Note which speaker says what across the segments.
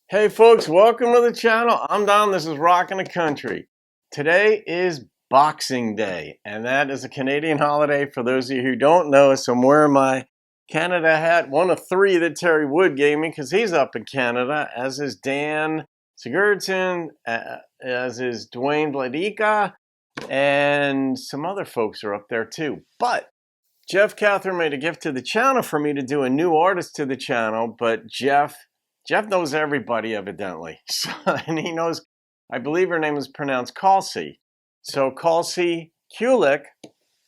Speaker 1: Hey folks, welcome to the channel. I'm Don, this is Rockin' the Country. Today is Boxing Day, and that is a Canadian holiday for those of you who don't know. So I'm wearing my Canada hat, one of three that Terry Wood gave me because he's up in Canada, as is Dan Sigurdsson, as is Dwayne Bladica, and some other folks are up there too. But Jeff Cather made a gift to the channel for me to do a new artist to the channel, but Jeff knows everybody evidently, so, and he knows, I believe her name is pronounced Kalsey. So Kalsey Kulyk,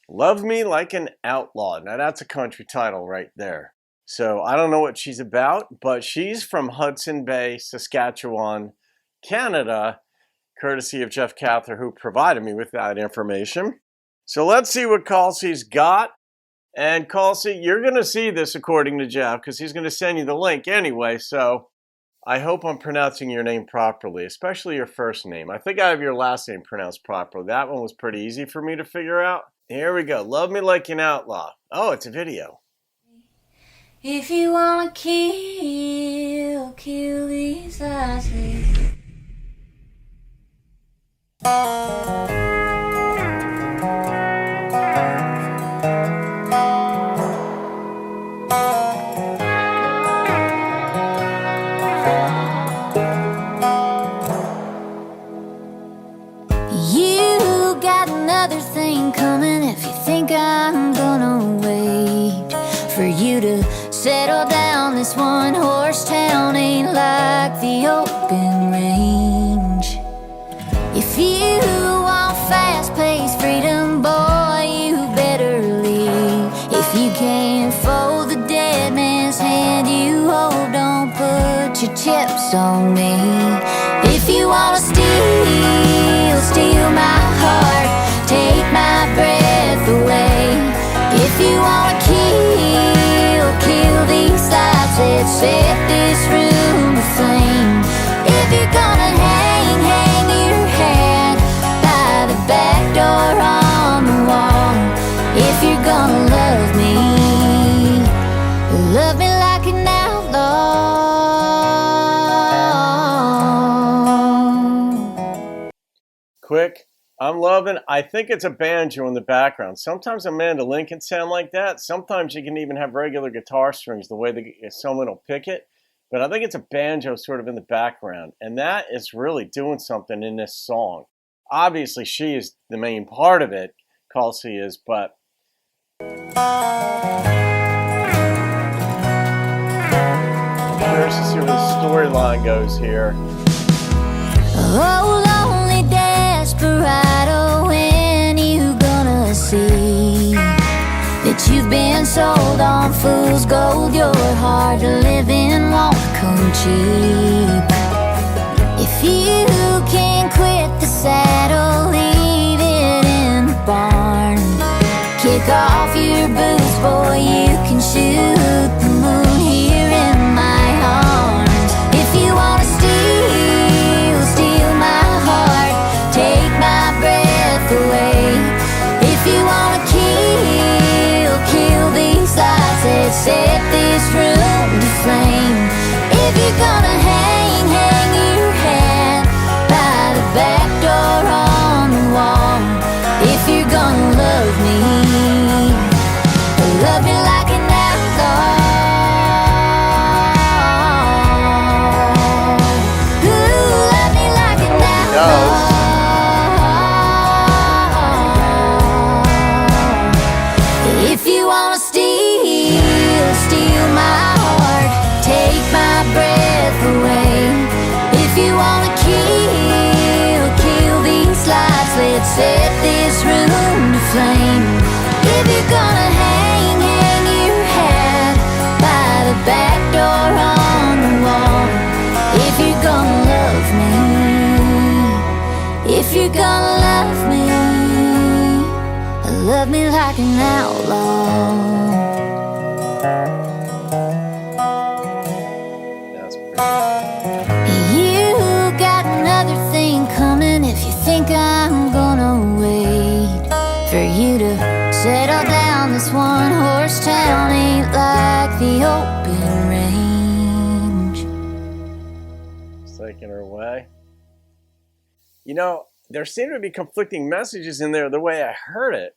Speaker 1: Love Me Like an Outlaw. Now that's a country title right there. So I don't know what she's about, but she's from Hudson Bay, Saskatchewan, Canada, courtesy of Jeff Cather, who provided me with that information. So let's see what Kalsey's got. And Kalsey, you're going to see this according to Jeff because he's going to send you the link anyway. So I hope I'm pronouncing your name properly, especially your first name. I think I have your last name pronounced properly. That one was pretty easy for me to figure out. Here we go. Love Me Like an Outlaw. Oh, it's a video.
Speaker 2: If you want to kill these eyes. You got another thing coming if you think I'm gonna wait for you to settle down. This one horse town ain't like the open range. If you want fast-paced freedom, boy, you better leave. If you can't fold the dead man's hand you hold, don't put your chips on me. If you wanna steal my heart, take my breath away. If you wanna kill these lights, let's set this room aflame. If you're gonna hang your head by the back door on the wall. If you're gonna love me like an outlaw.
Speaker 1: Quick, I'm loving, I think it's a banjo in the background. Sometimes a mandolin can sound like that. Sometimes you can even have regular guitar strings, the way someone will pick it. But I think it's a banjo sort of in the background. And that is really doing something in this song. Obviously, she is the main part of it, Kalsey is, but curious to see where the storyline goes here.
Speaker 2: Oh, lonely desperado, when you gonna see that you've been sold on fool's gold? Your hard to live in won't come cheap. If you can't quit the saddle, leave it in the barn. Kick off your boots, boy, you can shoot the moon here in my arms. If you wanna steal my heart, take my breath away. If you wanna kill these lights, let's set this room to flame. If you're gonna hang your head by the back door on the wall. If you're gonna love me like an outlaw. Ooh, love me like an outlaw. If you wanna steal my heart, take my breath away. If you wanna kill these lights, let's set this room to flame. If you're gonna hang your head by the back door on the wall. If you're gonna love me, if you're gonna love me like an outlaw.
Speaker 1: That's pretty.
Speaker 2: You got another thing coming if you think I'm gonna wait for you to settle down. This one horse town ain't like the open range.
Speaker 1: making her way. You know, there seem to be conflicting messages in there the way I heard it.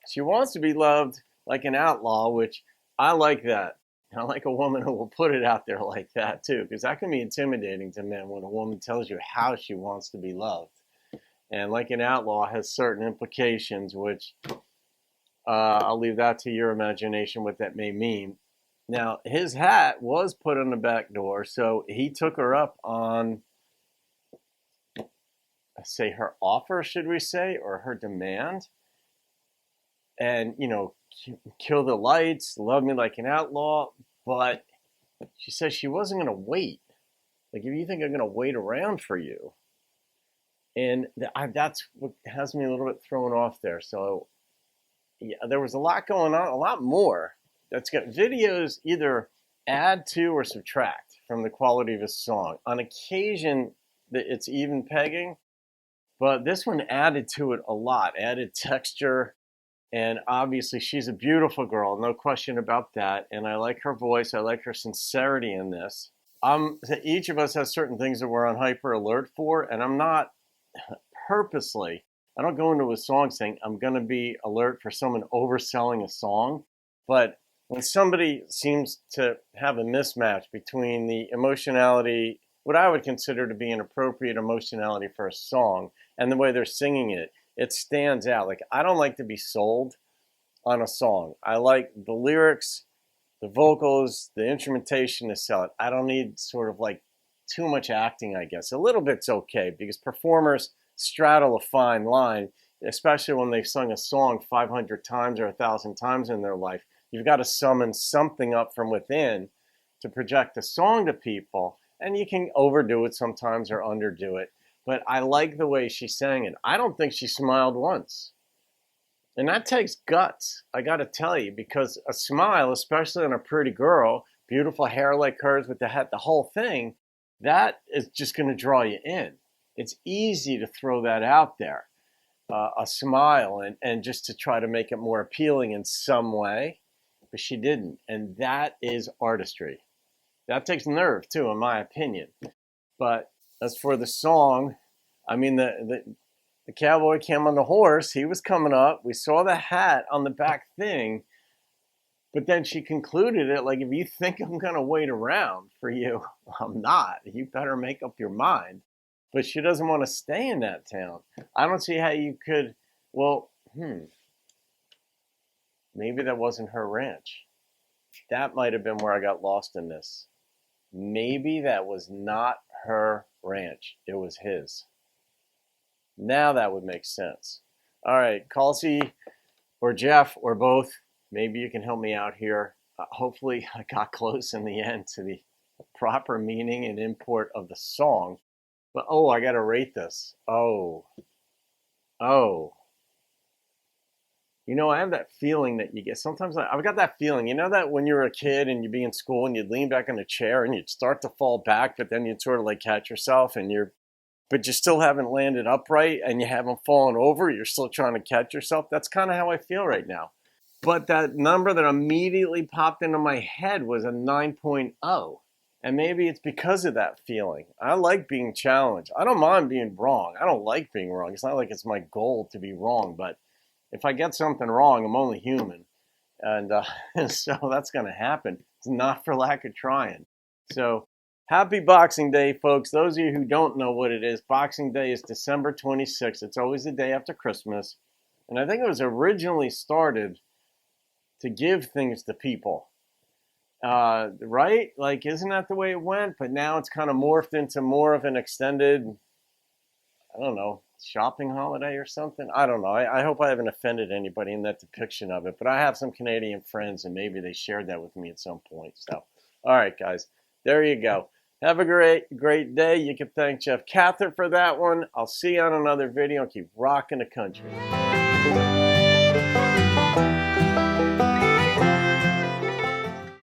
Speaker 1: She wants to be loved like an outlaw, which I like that. I like a woman who will put it out there like that too, because that can be intimidating to men when a woman tells you how she wants to be loved. And like an outlaw has certain implications, which I'll leave that to your imagination what that may mean. Now, his hat was put on the back door, so he took her up on, say, her offer, should we say, or her demand. And, you know, kill the lights, love me like an outlaw. But she says she wasn't going to wait. Like, if you think I'm going to wait around for you. And that's what has me a little bit thrown off there. So, yeah, there was a lot going on, a lot more. That's got videos either add to or subtract from the quality of a song. On occasion, it's even pegging. But this one added to it a lot, added texture. And obviously, she's a beautiful girl, no question about that. And I like her voice. I like her sincerity in this. Each of us has certain things that we're on hyper alert for, and I'm not purposely. I don't go into a song saying I'm going to be alert for someone overselling a song. But when somebody seems to have a mismatch between the emotionality, what I would consider to be an appropriate emotionality for a song, and the way they're singing it, it stands out. Like, I don't like to be sold on a song. I like the lyrics, the vocals, the instrumentation to sell it. I don't need sort of like too much acting, I guess. A little bit's okay because performers straddle a fine line, especially when they've sung a song 500 times or 1,000 times in their life. You've got to summon something up from within to project the song to people, and you can overdo it sometimes or underdo it. But I like the way she sang it. I don't think she smiled once. And that takes guts, I got to tell you, because a smile, especially on a pretty girl, beautiful hair like hers with the hat, the whole thing, that is just going to draw you in. It's easy to throw that out there, a smile, and just to try to make it more appealing in some way. But she didn't. And that is artistry. That takes nerve, too, in my opinion. But as for the song, I mean, the cowboy came on the horse. He was coming up. We saw the hat on the back thing. But then she concluded it like, if you think I'm going to wait around for you, I'm not. You better make up your mind. But she doesn't want to stay in that town. I don't see how you could, well, maybe that wasn't her ranch. That might have been where I got lost in this. Maybe that was not her ranch. It was his. Now that would make sense. All right, Kalsey or Jeff or both, maybe you can help me out here. Hopefully I got close in the end to the proper meaning and import of the song. But, I got to rate this. Oh. You know, I have that feeling that you get. Sometimes I've got that feeling. You know that when you were a kid and you'd be in school and you'd lean back in a chair and you'd start to fall back, but then you'd sort of like catch yourself but you still haven't landed upright and you haven't fallen over. You're still trying to catch yourself. That's kind of how I feel right now. But that number that immediately popped into my head was a 9.0. And maybe it's because of that feeling. I like being challenged. I don't mind being wrong. I don't like being wrong. It's not like it's my goal to be wrong, but if I get something wrong, I'm only human. And so that's going to happen. It's not for lack of trying. So happy Boxing Day, folks. Those of you who don't know what it is, Boxing Day is December 26th. It's always the day after Christmas. And I think it was originally started to give things to people. Right? Like, isn't that the way it went? But now it's kind of morphed into more of an extended, I don't know, shopping holiday or something. I don't know. I hope I haven't offended anybody in that depiction of it. But I have some Canadian friends, and maybe they shared that with me at some point. So, all right, guys. There you go. Have a great day. You can thank Jeff Cather for that one. I'll see you on another video and keep rocking the country.